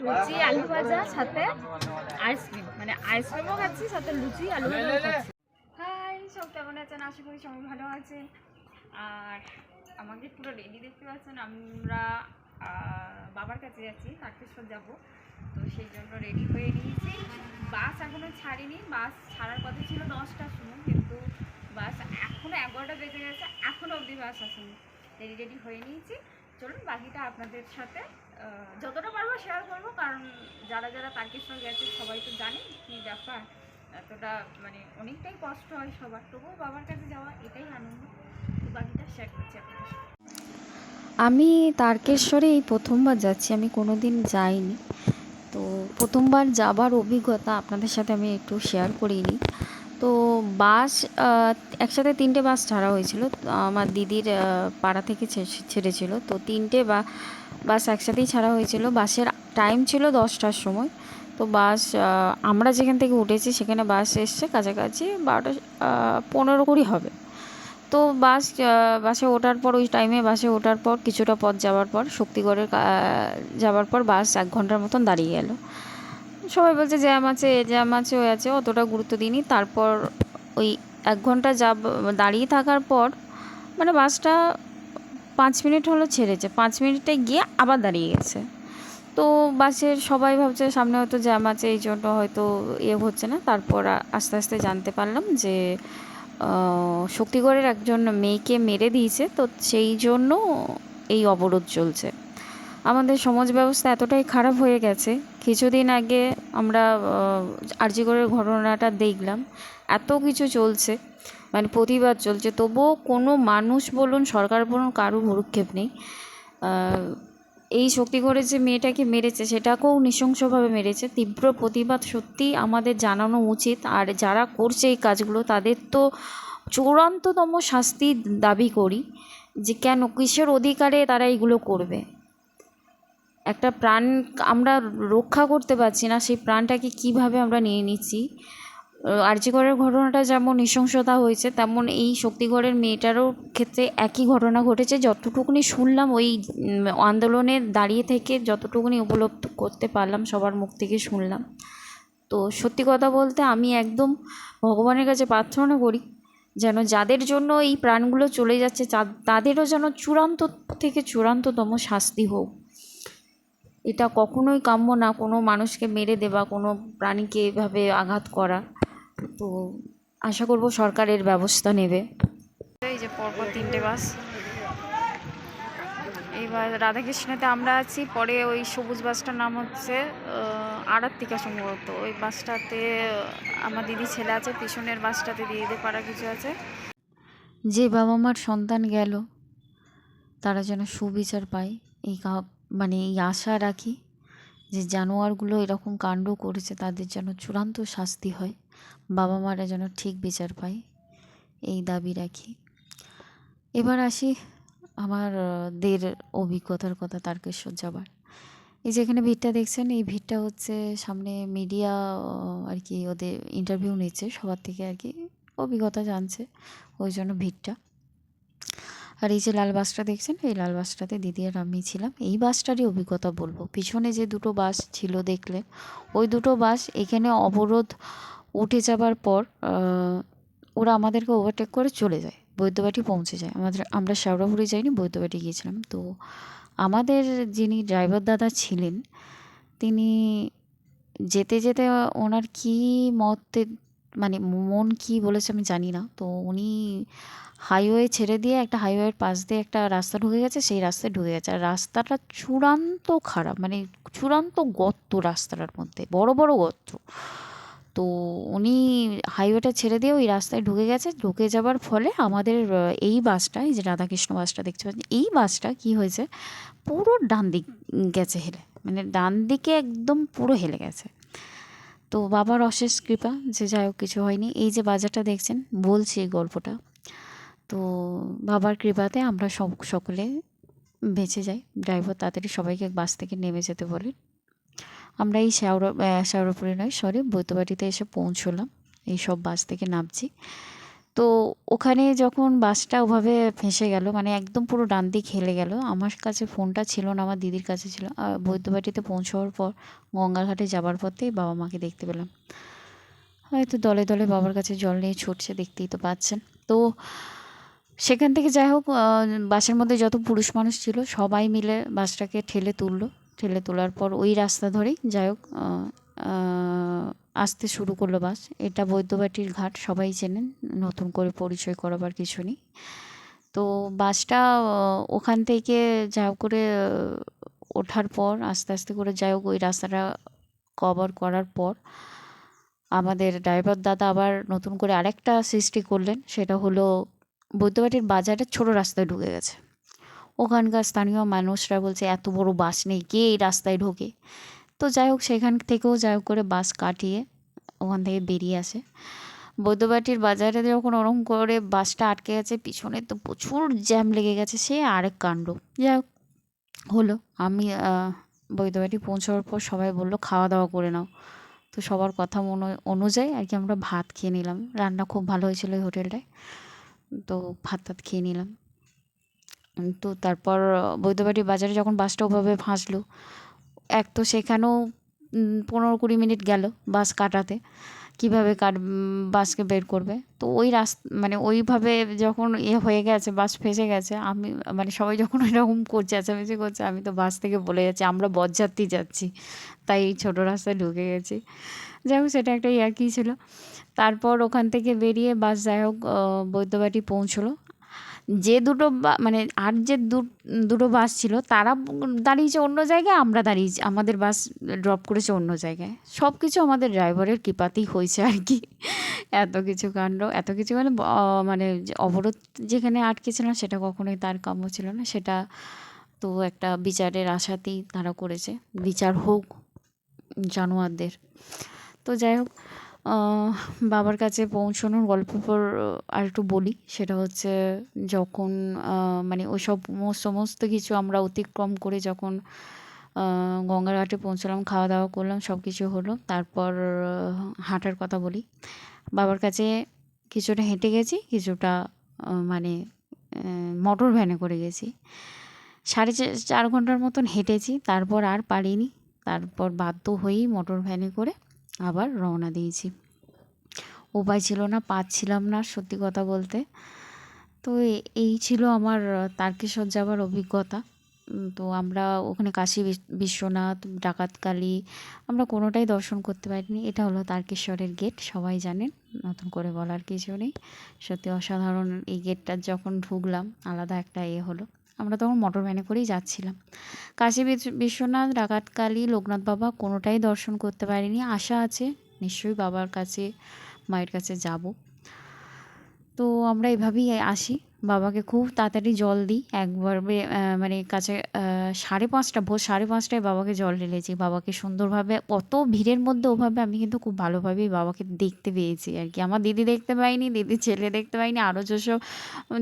লুচি আলু ভাজা সাথে আইসক্রিম, মানে আইসক্রিমও খাচ্ছি সাথে লুচি আলু ভাজাও খাচ্ছি। হাই, সব কেমন আছেন? আশা করি সবাই ভালো আছেন। আর আমাকে পুরো রেডি দেখতে পাচ্ছেন, আমরা বাবার কাছে যাচ্ছি, তারকেশ্বর যাব, তো সেই জন্য রেডি হয়ে নিয়েছি। বাস এখনও ছাড়িনি, বাস ছাড়ার কথা ছিল 10টার সময়, কিন্তু বাস এখনও 11টা বেজে গেছে, এখনও অবধি বাস আসেনি। রেডি হয়ে নিয়েছি, চলুন বাকিটা আপনাদের সাথে যতটা পারবো শেয়ার করবো, কারণ যারা যারা তারকেশ্বর গেছে সবাই তো জানে কী ব্যাপার। এতটা মানে অনেকটাই কষ্ট হয় সবার, তবুও বাবার কাছে যাওয়া এটাই আনন্দ। তো বাকিটা শেয়ার করছি আপনাদের সাথে। আমি তারকেশ্বরে এই প্রথমবার যাচ্ছি, আমি কোনো দিন যাইনি। তো প্রথমবার যাবার অভিজ্ঞতা আপনাদের সাথে আমি একটু শেয়ার করিয়ে নিই। তো বাস একসাথে 3টে বাস ছাড়া হয়েছিল, আমার দিদির পাড়া থেকে ছেড়েছিল। তো 3টে বাস একসাথেই ছাড়া হয়েছিল। বাসের টাইম ছিল 10টার সময়। তো বাস আমরা যেখান থেকে উঠেছি সেখানে বাস এসছে কাছাকাছি 12টা 15-20 হবে। তো বাসে ওঠার পর ওই টাইমে বাসে ওঠার পর কিছুটা পথ যাওয়ার পর শক্তিগড়ের যাওয়ার পর বাস 1 ঘন্টার মতন দাঁড়িয়ে গেল। সবাই বলছে জ্যাম আছে, এ জ্যাম আছে, ওই আছে, অতটা গুরুত্ব দিইনি। তারপর ওই 1 ঘন্টা দাঁড়িয়ে থাকার পর মানে বাসটা 5 মিনিট হলো ছেড়েছে, 5 মিনিটে গিয়ে আবার দাঁড়িয়ে গেছে। তো বাসের সবাই ভাবছে সামনে হয়তো জ্যাম আছে, এই জন্য হয়তো হচ্ছে না। তারপর আস্তে আস্তে জানতে পারলাম যে শক্তিগড়ের একজন মেয়েকে মেরে দিয়েছে, তো সেই জন্য এই অবরোধ চলছে। আমাদের সমাজ ব্যবস্থা এতটাই খারাপ হয়ে গেছে। কিছুদিন আগে আমরা আরজিকরের ঘটনাটা দেখলাম, এত কিছু চলছে, মানে প্রতিবাদ চলছে, তবুও কোনো মানুষ বলুন সরকার বলুন কারো ভ্রুক্ষেপ নেই। এই শক্তিগড়ের যে মেয়েটাকে মেরেছে সেটাকেও নৃশংসভাবে মেরেছে। তীব্র প্রতিবাদ সত্যিই আমাদের জানানো উচিত। আর যারা করছে এই কাজগুলো তাদের তো চূড়ান্ততম শাস্তি দাবি করি, যে কেন, কিসের অধিকারে তারা এইগুলো করবে। একটা প্রাণ আমরা রক্ষা করতে পারছি না, সেই প্রাণটাকে কিভাবে আমরা নিয়ে নিচ্ছি। আরজিকরের ঘটনাটা যেমন নৃশংসতা হয়েছে, তেমন এই শক্তিগড়ের মেয়েটারও ক্ষেত্রে একই ঘটনা ঘটেছে। যতটুকুনি শুনলাম ওই আন্দোলনে দাঁড়িয়ে থেকে, যতটুকুনি উপলব্ধ করতে পারলাম, সবার মুখ থেকে শুনলাম। তো সত্যি কথা বলতে আমি একদম ভগবানের কাছে প্রার্থনা করি যেন যাদের জন্য এই প্রাণগুলো চলে যাচ্ছে তাদেরও যেন চূড়ান্ত থেকে চূড়ান্ততম শাস্তি হোক। এটা কখনোই কাম্য না, কোনো মানুষকে মেরে দেওয়া, কোনো প্রাণীকে এভাবে আঘাত করা। তো আশা করব সরকারের ব্যবস্থা নেবে। এই যে পরপর 3টে বাস, এইবার রাধাকৃষ্ণতে আমরা আছি, পরে ওই সবুজ বাসটার নাম হচ্ছে আরাত্তিকা সম্ভবত। ওই বাসটাতে আমার দিদি ছেলে আছে, পিছনের বাসটাতে দিদিদের পাড়া কিছু আছে। যে বাবা মার সন্তান গেল তারা যেন সুবিচার পায়, এই মানে এই আশা রাখি। যে জানোয়ারগুলো এরকম কাণ্ড করেছে তাদের যেন চূড়ান্ত শাস্তি হয়, বাবা মারা যেন ঠিক বিচার পায়, এই দাবি রাখি। এবার আসি আমার দের অভিজ্ঞতার কথা তারকেশ্বর যাবার। এই যে এখানে ভিড়টা দেখছেন, এই ভিড়টা হচ্ছে সামনে মিডিয়া আর কি ওদের ইন্টারভিউ নিচ্ছে, সবার থেকে আর কি অভিজ্ঞতা জানছে, ওই জন্য ভিড়টা। আর এই যে লাল বাসটা দেখছেন, এই লাল বাসটাতে দিদি আর আমি ছিলাম। এই বাসটারই অভিজ্ঞতা বলবো। পিছনে যে 2টো বাস ছিল দেখলেন, ওই 2টো বাস এখানে অবরোধ উঠে যাবার পর ওরা আমাদেরকে ওভারটেক করে চলে যায়, বৈদ্যবাটি পৌঁছে যায়। আমরা শেওড়াফুলি যাইনি, বৈদ্যবাটি গিয়েছিলাম। তো আমাদের যিনি ড্রাইভার দাদা ছিলেন, তিনি যেতে যেতে ওনার কী মতে মানে মন কী বলেছে আমি জানি না। তো উনি হাইওয়ে ছেড়ে দিয়ে একটা হাইওয়ের পাশ দিয়ে একটা রাস্তা ঢুকে গেছে, সেই রাস্তায় ঢুকে গেছে। আর রাস্তাটা চূড়ান্ত খারাপ, মানে চূড়ান্ত গর্ত, রাস্তাটার মধ্যে বড় বড় গর্ত। তো উনি হাইওয়েটা ছেড়ে দিয়ে ওই রাস্তায় ঢুকে গেছে। ঢুকে যাবার ফলে আমাদের এই বাসটা, এই যে রাধাকৃষ্ণ বাসটা দেখতে পাচ্ছেন, এই বাসটা কী হয়েছে, পুরো ডান দিক গেছে হেলে, মানে ডান দিকে একদম পুরো হেলে গেছে। তো বাবার অশেষ কৃপা যে যাই হোক কিছু হয়নি। এই যে বাজারটা দেখছেন, বলছি এই গল্পটা, তো বাবার কৃপাতে আমরা সকলে বেঁচে যাই। ড্রাইভার তাড়াতাড়ি সবাইকে বাস থেকে নেমে যেতে বলে। আমরা এই শেওড়াফুলি নয়, সরি, বৈদ্যবাটিতে এসে পৌঁছলাম, এই সব বাস থেকে নামছি। তো ওখানে যখন বাসটা ওভাবে ফেঁসে গেল, মানে একদম পুরো ডান দিক হেলে গেল, আমার কাছে ফোনটা ছিল না, আমার দিদির কাছে ছিল। আর বৈদ্যবাটিতে পৌঁছানোর পর গঙ্গাঘাটে যাবার পথেই বাবা মাকে দেখতে পেলাম, হয়তো দলে দলে বাবার কাছে জল নিয়ে ছুটছে, দেখতেই তো পাচ্ছেন। তো সেখান থেকে যাই হোক, বাসের মধ্যে যত পুরুষ মানুষ ছিল সবাই মিলে বাসটাকে ঠেলে তুললো। ঠেলে তোলার পর ওই রাস্তা ধরেই যাই হোক আসতে শুরু করলো বাস। এটা বৈদ্যবাটির ঘাট, সবাই চেনেন, নতুন করে পরিচয় করাবার কিছু নেই। তো বাসটা ওখান থেকে যাই হোক করে ওঠার পর আস্তে আস্তে করে যাই হোক ওই রাস্তাটা কভার করার পর আমাদের ড্রাইভার দাদা আবার নতুন করে আরেকটা সৃষ্টি করলেন, সেটা হলো বৈদ্যবাটির বাজারের ছোট রাস্তায় ঢুকে গেছে। ওখানকার স্থানীয় মানুষরা বলছে এত বড় বাস নেই, কে এই রাস্তায় ঢোকে। তো যাই হোক সেখান থেকেও যাই হোক করে বাস কাটিয়ে ওখান থেকে বেরিয়ে আসে। বৈদ্যবাটির বাজারে যখন ওরম করে বাসটা আটকে গেছে, পিছনে তো প্রচুর জ্যাম লেগে গেছে, সে আরেক কাণ্ড। যাই হোক হলো, আমি বৈদ্যবাটি পৌঁছানোর পর সবাই বললো খাওয়া দাওয়া করে নাও। তো সবার কথা অনুযায়ী আর কি আমরা ভাত খেয়ে নিলাম। রান্না খুব ভালো হয়েছিল ওই হোটেলটায়, তো ভাত টাত খেয়ে নিলাম। তো তারপর বৈদ্যবাটি বাজারে যখন বাসটা ওভাবে ফাঁসলো, এক তো সেখানেও 15-20 মিনিট গেল বাস কাটাতে, কীভাবে বাসকে বের করবে। তো ওই মানে ওইভাবে যখন হয়ে গেছে, বাস ফেঁসে গেছে, আমি মানে সবাই যখন এরকম করছে, চেঁচামেচি করছে, আমি তো বাস থেকে বলে যাচ্ছি আমরা বরযাত্রী যাচ্ছি, তাই এই ছোটো রাস্তায় ঢুকে গেছি। যাই হোক সেটা একটা ইয়ার্কি ছিল। তারপর ওখান থেকে বেরিয়ে বাস যাই হোক বৈদ্যবাটি পৌঁছলো। যে দুটো মানে আর যে দুটো বাস ছিল তারা দাঁড়িয়েছে অন্য জায়গায়, আমরা দাঁড়িয়েছি, আমাদের বাস ড্রপ করেছে অন্য জায়গায়। সব কিছু আমাদের ড্রাইভারের কৃপাতেই হয়েছে আর কি। এত কিছু কাণ্ড, এত কিছু মানে মানে অবরোধ যেখানে আটকেছিলাম সেটা কখনোই তার কাম্য ছিল না। সেটা তো একটা বিচারের আশাতেই তারা করেছে, বিচার হোক জানোয়ারদের। তো যাই হোক বাবার কাছে পৌঁছানোর গল্প পর আর একটু বলি, সেটা হচ্ছে যখন মানে ওই সমস্ত কিছু আমরা অতিক্রম করে যখন গঙ্গার ঘাটে পৌঁছলাম, খাওয়া দাওয়া করলাম, সব কিছু হলো। তারপর হাঁটার কথা বলি, বাবার কাছে কিছুটা হেঁটে গেছি, কিছুটা মানে মোটর ভ্যানে করে গেছি। 4.5 ঘন্টার মতন হেঁটেছি, তারপর আর পারিনি, তারপর বাধ্য হয়েই মোটর ভ্যানে করে আবার রওনা দিয়েছি। উপায় ছিল না, পাচ্ছিলাম না সত্যি কথা বলতে। তো এই ছিল আমার তারকেশ্বর যাওয়ার অভিজ্ঞতা। তো আমরা ওখানে কাশী বিশ্বনাথ, ডাকাতকালী আমরা কোনোটাই দর্শন করতে পারিনি। এটা হলো তারকেশ্বরের গেট, সবাই জানেন, নতুন করে বলার কিছু নেই। সত্যি অসাধারণ, এই গেটটার যখন ঢুকলাম আলাদা একটা হলো। আমরা তখন মোটর ভ্যানে করেই যাচ্ছিলাম। কাশী বিশ্বনাথ, ডাকাতকালী, লোকনাথ বাবা কোনোটাই দর্শন করতে পারিনি। আশা আছে নিশ্চয়ই বাবার কাছে, মায়ের কাছে যাব। তো আমরা এভাবেই আসি, বাবাকে খুব তাড়াতাড়ি জল দিই। একবার মানে কাছে 5:30 ভোর 5:30টায় বাবাকে জল ঢেলেছি। বাবাকে সুন্দরভাবে, অত ভিড়ের মধ্যে ওভাবে আমি কিন্তু খুব ভালোভাবেই বাবাকে দেখতে পেয়েছি আর কি। আমার দিদি দেখতে পাইনি, দিদির ছেলে দেখতে পাইনি, আরও যেসব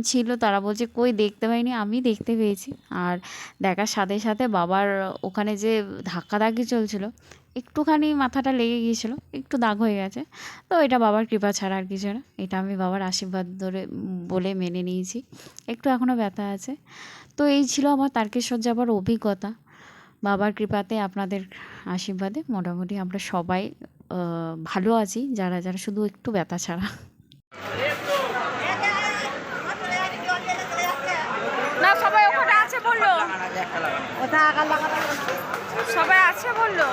ছিল তারা বলছে কই দেখতে পাইনি, আমি দেখতে পেয়েছি। আর দেখার সাথে সাথে বাবার ওখানে যে ধাক্কাধাক্কি চলছিল, একটুখানি মাথাটা লেগে গিয়েছিলো, একটু দাগ হয়ে গেছে। তো এটা বাবার কৃপা ছাড়া আর কিছু না, এটা আমি বাবার আশীর্বাদ ধরে বলে মেনে নিয়েছি। একটু এখনও ব্যথা আছে। তো এই ছিল আমার তারকেশ্বর যাবার অভিজ্ঞতা। বাবার কৃপাতে, আপনাদের আশীর্বাদে মোটামুটি আমরা সবাই ভালো আছি, যারা যারা শুধু একটু ব্যথা ছাড়া। না সবাই ওখানে আছে বললো, সবাই আছে বললো।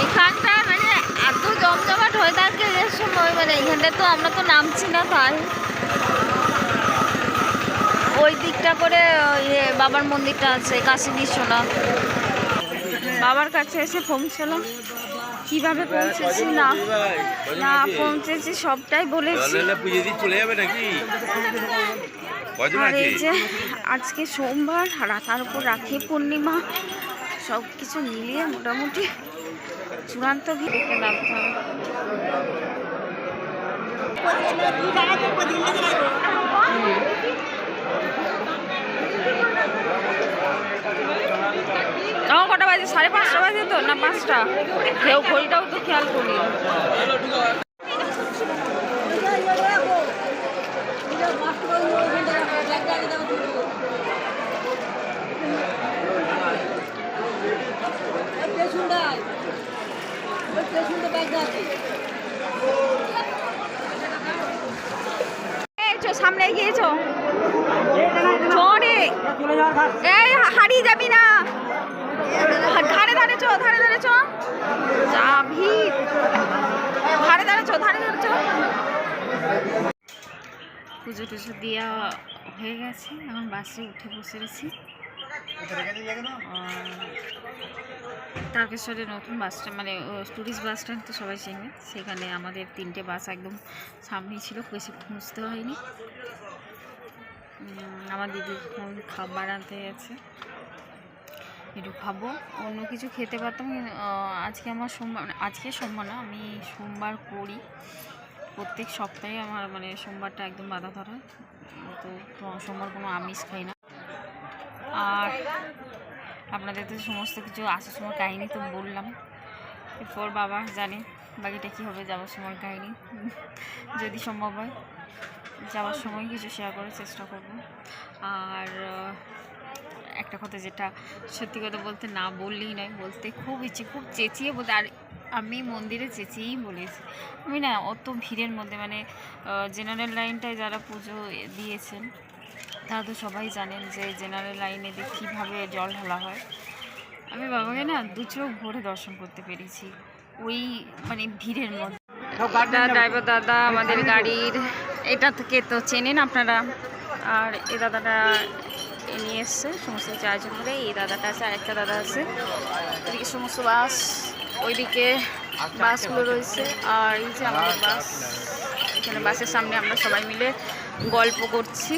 এখানটা মানে এত জমজমাট হয়ে থাকে যে সময়, মানে এখানটা তো আমরা তো নামছি না, তাই ওই দিকটা করে বাবার মন্দিরটা আছে, কাশী বিশ্বনাথ। বাবার কাছে এসে পৌঁছলাম, কিভাবে পৌঁছেছি না না পৌঁছেছি সবটাই বলেছি। আর এই যে আজকে সোমবার, তার উপর রাখি পূর্ণিমা, সব কিছু মিলিয়ে মোটামুটি চূড়ান্ত ভিড়ে নামতে হবে। তখন কটা বাজে? 5:30 বাজে তো, না 5টা? কেউ ঘড়িটাও তো খেয়াল করি। সামনে গিয়েছো রে, এই হারিয়ে যাবি না, ধারে ধারে চো, ধারে ধারে চো, যাবি ধারে ধারে চো, ধারে ধারে চো। পুজো টুজো দেওয়া হয়ে গেছে, এখন বাসে উঠে বসে গেছি। তারকেশ্বরে নতুন বাস স্ট্যান্ড, মানে টুরিস্ট বাস স্ট্যান্ড তো সবাই চেনে, সেখানে আমাদের 3টে বাস একদম সামনেই ছিল, বেশি খুঁজতে হয়নি। আমার দিদি খাবার আনতে গেছে, একটু খাবো, অন্য কিছু খেতে পারতাম। আজকে আমার সোমবার, আজকে সোমবার না, আমি সোমবার করি প্রত্যেক সপ্তাহে, আমার মানে সোমবারটা একদম বাধা ধরা, তো সোমবার কোনো আমিষ খাই না। আর আপনাদের তো সমস্ত কিছু আসার সময় কাহিনি তো বললাম, এরপর বাবা জানে বাকিটা কী হবে যাওয়ার সময় কাহিনি, যদি সম্ভব হয় যাওয়ার সময় কিছু শেয়ার করার চেষ্টা করব। আর একটা কথা, যেটা সত্যি কথা বলতে না বললেই নয়, বলতে খুব ইচ্ছে, খুব চেঁচিয়ে বলতে, আর আমি মন্দিরে চেঁচিয়েই বলেছি। আমি না অত ভিড়ের মধ্যে, মানে জেনারেল লাইনটায় যারা পুজো দিয়েছেন তারা তো সবাই জানেন যে জেনারেল লাইনে দিয়ে কীভাবে জল ঢালা হয়। আমি বাবাকে না 2 চোখ ভরে দর্শন করতে পেরেছি ওই মানে ভিড়ের মধ্যে। ড্রাইভার দাদা আমাদের গাড়ির, এটা থেকে তো চেনেন আপনারা। আর এই দাদাটা নিয়ে এসছে সমস্ত কিছু আয়োজন করে। এই দাদাটা আছে, আরেকটা দাদা আছে, এদিকে সমস্ত বাস, ওইদিকে বাসগুলো রয়েছে, আর এই যে আমাদের বাস। এখানে বাসের সামনে আমরা সবাই মিলে গল্প করছি।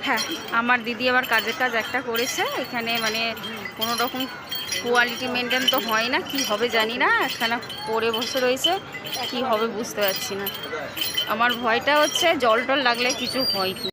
হ্যাঁ, আমার দিদি আবার কাজের কাজ একটা করেছে এখানে, মানে কোনো রকম কোয়ালিটি মেনটেন তো হয় না, কি হবে জানি না, একখানা পরে বসে রয়েছে, কি হবে বুঝতে পারছি না। আমার ভয়টা হচ্ছে জল টল লাগলে কিছু হয় কি।